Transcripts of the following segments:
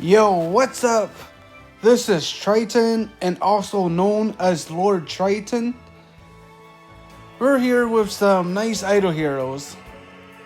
Yo, what's up? This is Triton, and also known as Lord Triton. We're here with some nice idle heroes.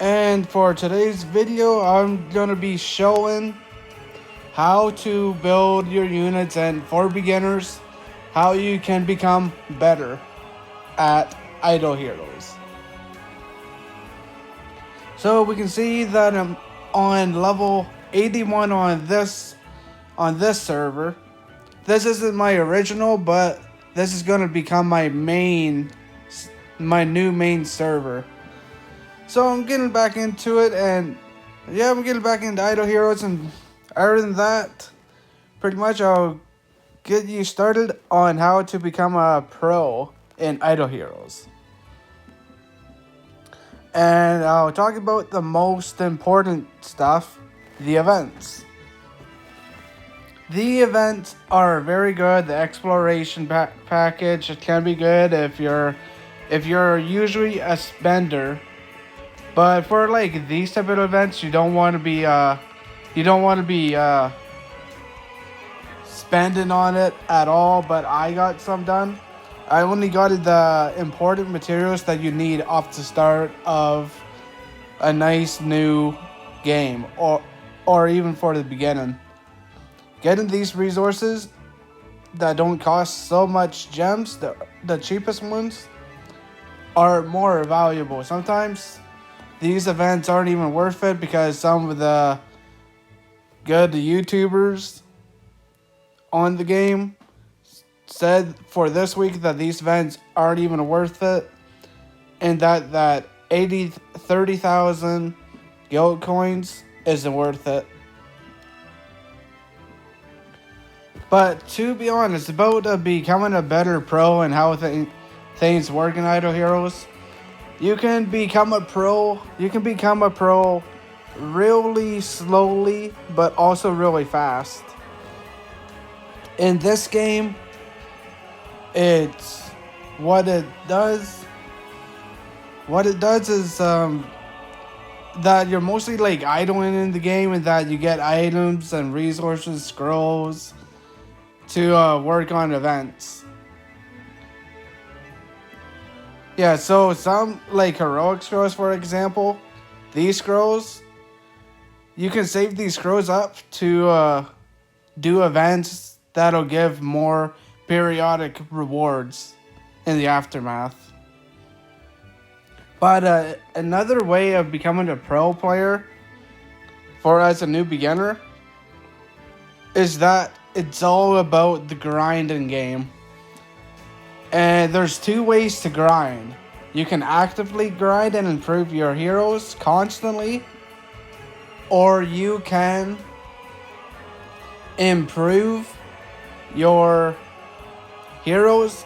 And for today's video, I'm gonna be showing how to build your units, and for beginners, how you can become better at idle heroes. So we can see that I'm on level 81 on this server. This isn't my original, but this is gonna become my new main server. So I'm getting back into it, and yeah, I'm getting back into idle heroes, and other than that, pretty much I'll get you started on how to become a pro in idle heroes. And I'll talk about the most important stuff, the events. The events are very good. The exploration package, it can be good if you're usually a spender. But for like these type of events, you don't want to be spending on it at all. But I got some done. I only got the important materials that you need off the start of a nice new game, or even for the beginning. Getting these resources that don't cost so much gems, the cheapest ones, are more valuable. Sometimes these events aren't even worth it because some of the good YouTubers on the game said for this week that these events aren't even worth it, and that 30,000 gold coins isn't worth it. But to be honest, about becoming a better pro and how things work in Idle Heroes, you can become a pro really slowly, but also really fast. In this game, it's what it does is that you're mostly like idling in the game, and that you get items and resources, scrolls to work on events. Yeah, so some like heroic scrolls, for example, these scrolls, you can save these scrolls up to do events that'll give more periodic rewards in the aftermath. But another way of becoming a pro player for as a new beginner is that it's all about the grinding game. And there's two ways to grind. You can actively grind and improve your heroes constantly, or you can improve your heroes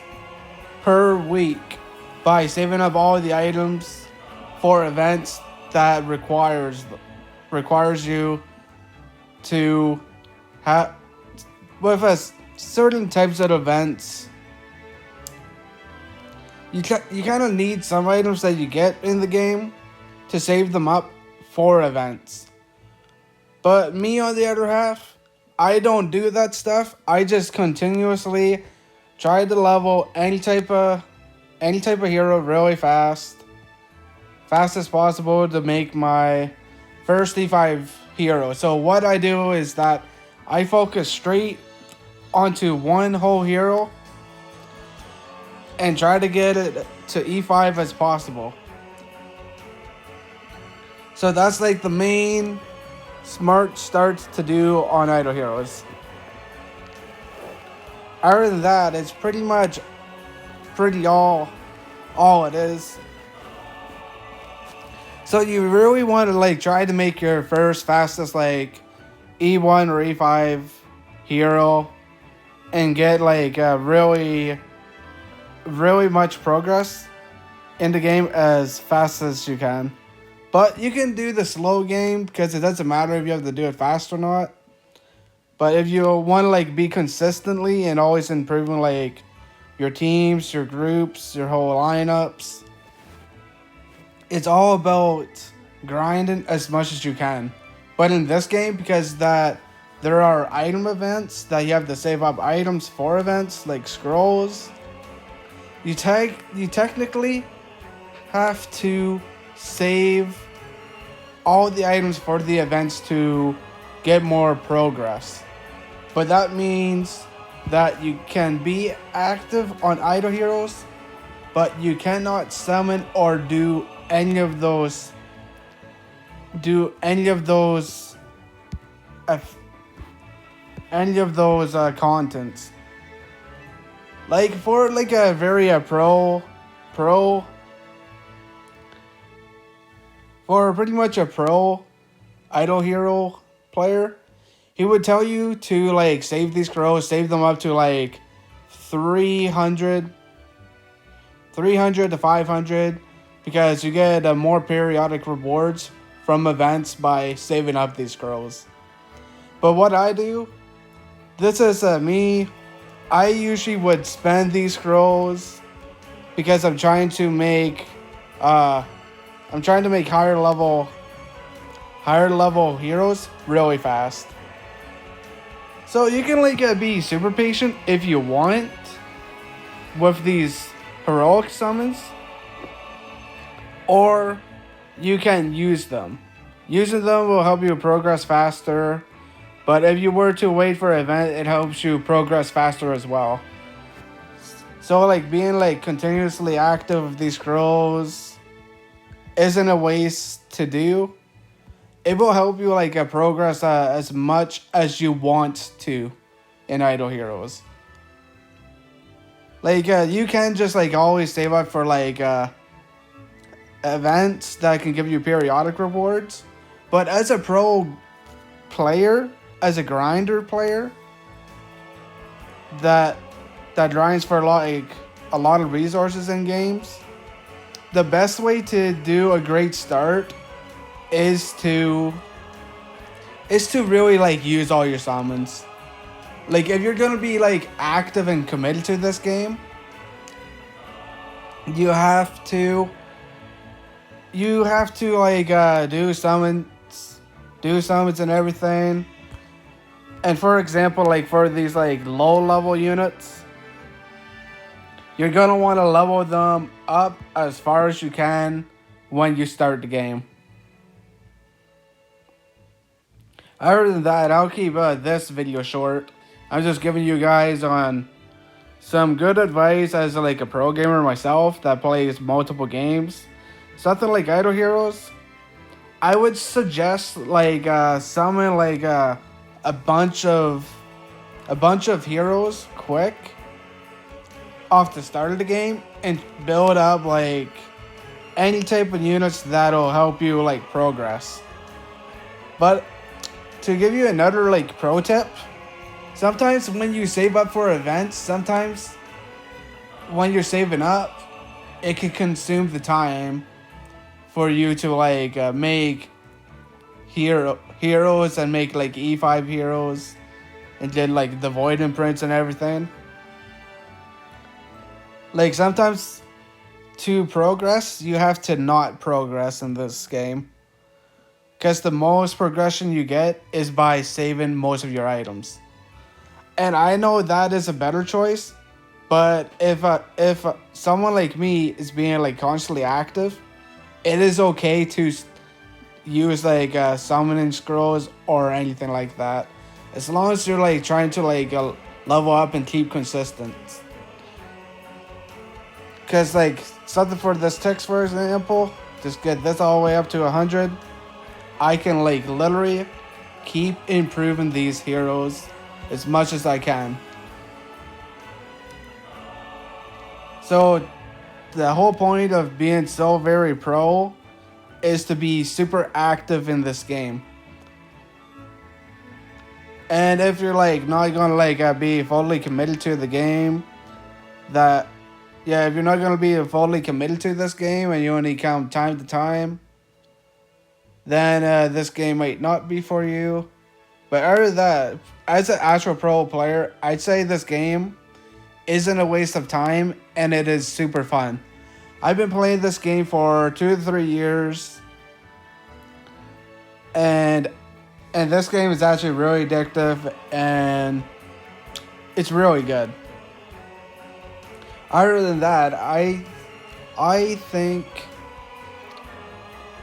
per week by saving up all the items for events that requires you to have with us certain types of events. You kind of need some items that you get in the game to save them up for events. But me, on the other half, I don't do that stuff. I just continuously try to level any type of hero really fast as possible to make my first E5 hero. So what I do is that I focus straight onto one whole hero and try to get it to E5 as possible. So that's like the main smart starts to do on Idle Heroes. Other than that, it's pretty much all it is. So you really want to like try to make your first fastest like E1 or E5 hero and get like really much progress in the game as fast as you can. But you can do the slow game because it doesn't matter if you have to do it fast or not. But if you want to like be consistently and always improving like your teams, your groups, your whole lineups, it's all about grinding as much as you can. But in this game, because that There are item events that you have to save up items for events, like scrolls. You technically have to save all the items for the events to get more progress. But that means that you can be active on idle heroes, but you cannot summon or do any of those contents. Like for like a very pro for pretty much a pro idle hero player, he would tell you to like save these scrolls, save them up to like 300 to 500, because you get more periodic rewards from events by saving up these scrolls. But what I do, this is me, I usually would spend these scrolls because I'm trying to make higher level heroes really fast. So you can like be super patient if you want with these heroic summons, or you can use them. Using them will help you progress faster, but if you were to wait for an event, it helps you progress faster as well. So like being like continuously active with these scrolls isn't a waste to do. It will help you like progress as much as you want to in idle heroes. Like you can just like always save up for like events that can give you periodic rewards, but as a pro player, as a grinder player that grinds for a lot of resources in games, the best way to do a great start is to really like use all your summons. Like if you're gonna be like active and committed to this game, you have to like do summons and everything. And for example, like for these like low level units, you're gonna want to level them up as far as you can when you start the game. Other than that, I'll keep this video short. I'm just giving you guys on some good advice as like a pro gamer myself that plays multiple games. Something like Idle Heroes, I would suggest like summon like a bunch of heroes quick off the start of the game and build up like any type of units that'll help you like progress. But to give you another like pro tip, sometimes when you save up for events, sometimes when you're saving up, it can consume the time for you to like make heroes and make like E5 heroes and then like the Void Imprints and everything. Like sometimes to progress, you have to not progress in this game, because the most progression you get is by saving most of your items. And I know that is a better choice, but if someone like me is being like constantly active, it is okay to use like summoning scrolls or anything like that, as long as you're like trying to like level up and keep consistent. Because like something for this text, for example, just get this all the way up to 100. I can like literally keep improving these heroes as much as I can. So the whole point of being so very pro is to be super active in this game. And if you're like not gonna like be fully committed to the game, if you're not gonna be fully committed to this game and you only come time to time, then this game might not be for you. But other than that, as an actual pro player, I'd say this game isn't a waste of time and it is super fun. I've been playing this game for 2 to 3 years, and And this game is actually really addictive, and it's really good. Other than that, I think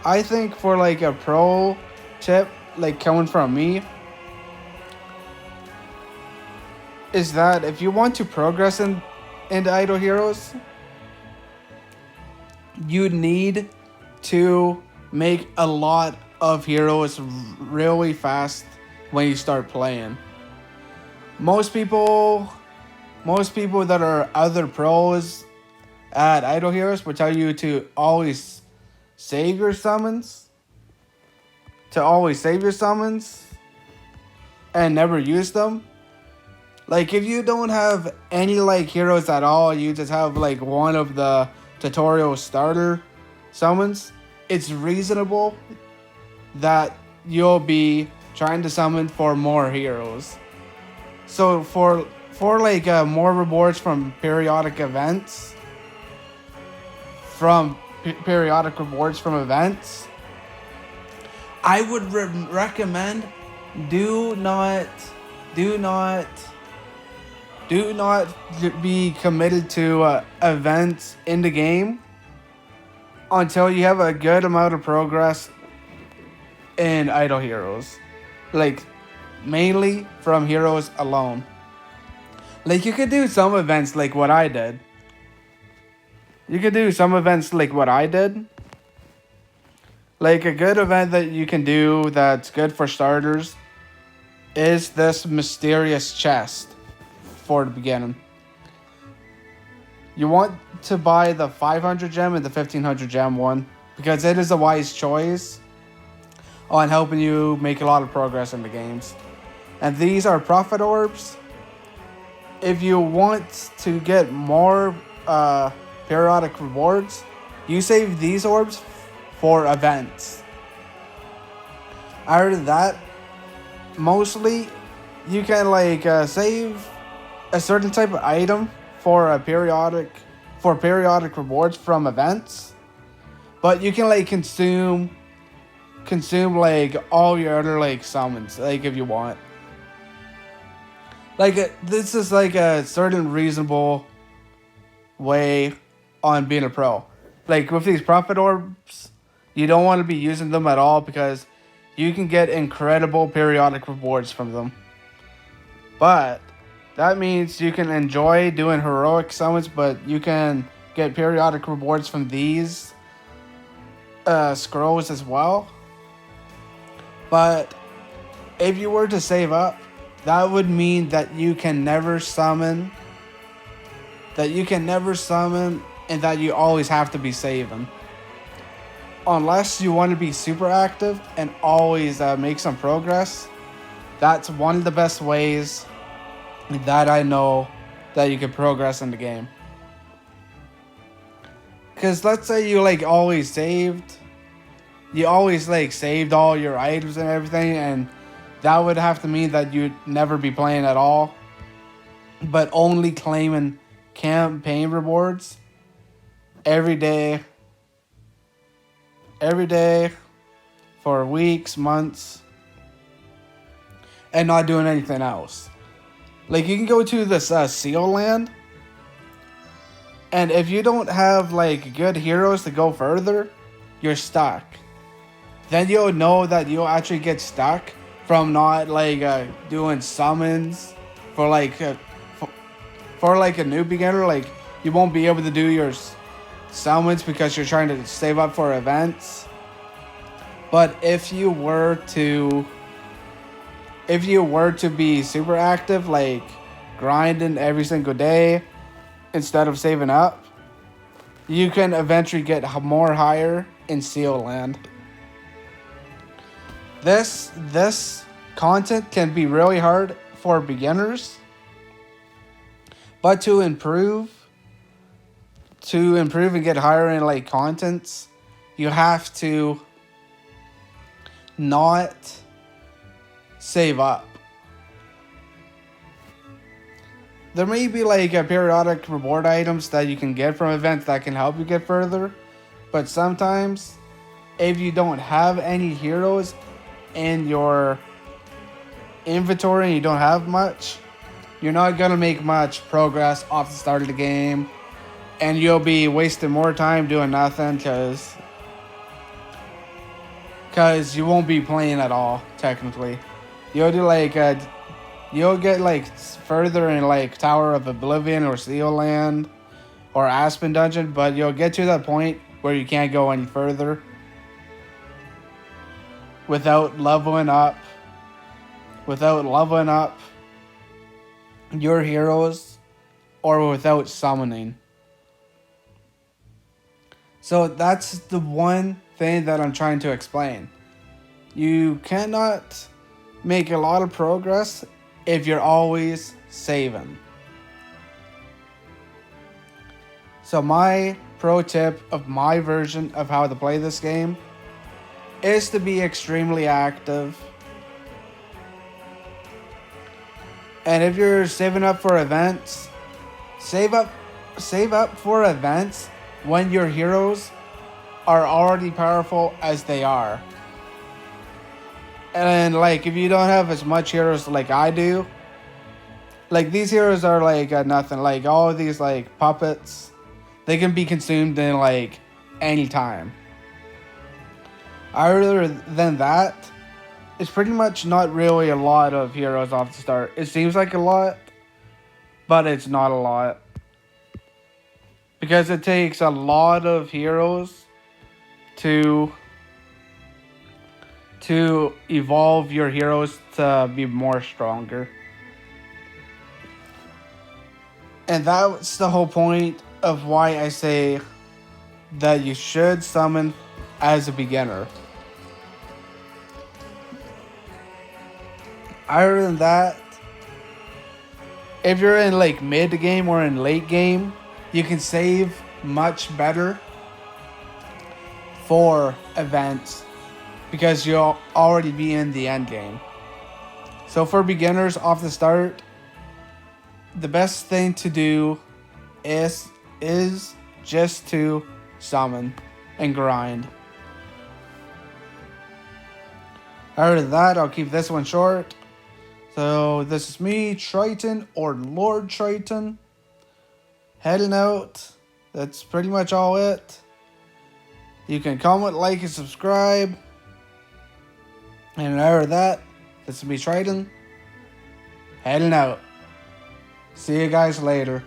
I think for like a pro tip, like coming from me, is that if you want to progress into Idle Heroes, you need to make a lot of heroes really fast when you start playing. Most people that are other pros at Idle Heroes will tell you to always save your summons. To always save your summons and never use them. Like if you don't have any like heroes at all, you just have like one of the tutorial starter summons, it's reasonable that you'll be trying to summon for more heroes. So for like more rewards from periodic events, I would recommend do not be committed to events in the game until you have a good amount of progress in Idle Heroes. Like, mainly from heroes alone. Like, you could do some events like what I did. Like, a good event that you can do that's good for starters is this mysterious chest for the beginning. You want to buy the 500 gem and the 1500 gem one because it is a wise choice on helping you make a lot of progress in the games. And these are profit orbs. If you want to get more periodic rewards, you save these orbs for events. Other than that, mostly you can like save a certain type of item for periodic rewards from events, but you can like consume like all your other like summons, like if you want. Like this is like a certain reasonable way on being a pro. Like with these profit orbs, you don't want to be using them at all because you can get incredible periodic rewards from them. But that means you can enjoy doing heroic summons, but you can get periodic rewards from these scrolls as well. But if you were to save up, that would mean that you can never summon. And that you always have to be saving. Unless you want to be super active and always make some progress. That's one of the best ways that I know that you can progress in the game. Because let's say you like always saved. You always like saved all your items and everything, and that would have to mean that you'd never be playing at all. But only claiming campaign rewards every day for weeks, months, and not doing anything else. Like you can go to this Seal Land, and if you don't have like good heroes to go further, you're stuck. Then you'll know that you'll actually get stuck from not like doing summons for like a new beginner. Like you won't be able to do your summons because you're trying to save up for events. But if you were to be super active, like grinding every single day instead of saving up, you can eventually get more higher in Seal Land. This content can be really hard for beginners, but to improve and get higher in like contents, you have to not save up. There may be like a periodic reward items that you can get from events that can help you get further, but sometimes if you don't have any heroes in your inventory and you don't have much, you're not going to make much progress off the start of the game. And you'll be wasting more time doing nothing because you won't be playing at all, technically. You'll do like, you'll get like further in like Tower of Oblivion or Seal Land or Aspen Dungeon, but you'll get to that point where you can't go any further without leveling up your heroes or without summoning. So that's the one thing that I'm trying to explain. You cannot make a lot of progress if you're always saving. So my pro tip of my version of how to play this game is to be extremely active. And if you're saving up for events, save up for events when your heroes are already powerful as they are. And like if you don't have as much heroes like I do, like these heroes are like nothing. Like all of these like puppets, they can be consumed in like any time. Other than that, it's pretty much not really a lot of heroes off the start. It seems like a lot, but it's not a lot. Because it takes a lot of heroes to evolve your heroes to be more stronger. And that's the whole point of why I say that you should summon as a beginner. Other than that, if you're in like mid game or in late game, you can save much better for events because you'll already be in the end game. So for beginners off the start, the best thing to do is just to summon and grind. Other than that, I'll keep this one short. So this is me, Triton, or Lord Triton, heading out. That's pretty much all it. You can comment, like, and subscribe. And other than that, this is me, Triton, heading out. See you guys later.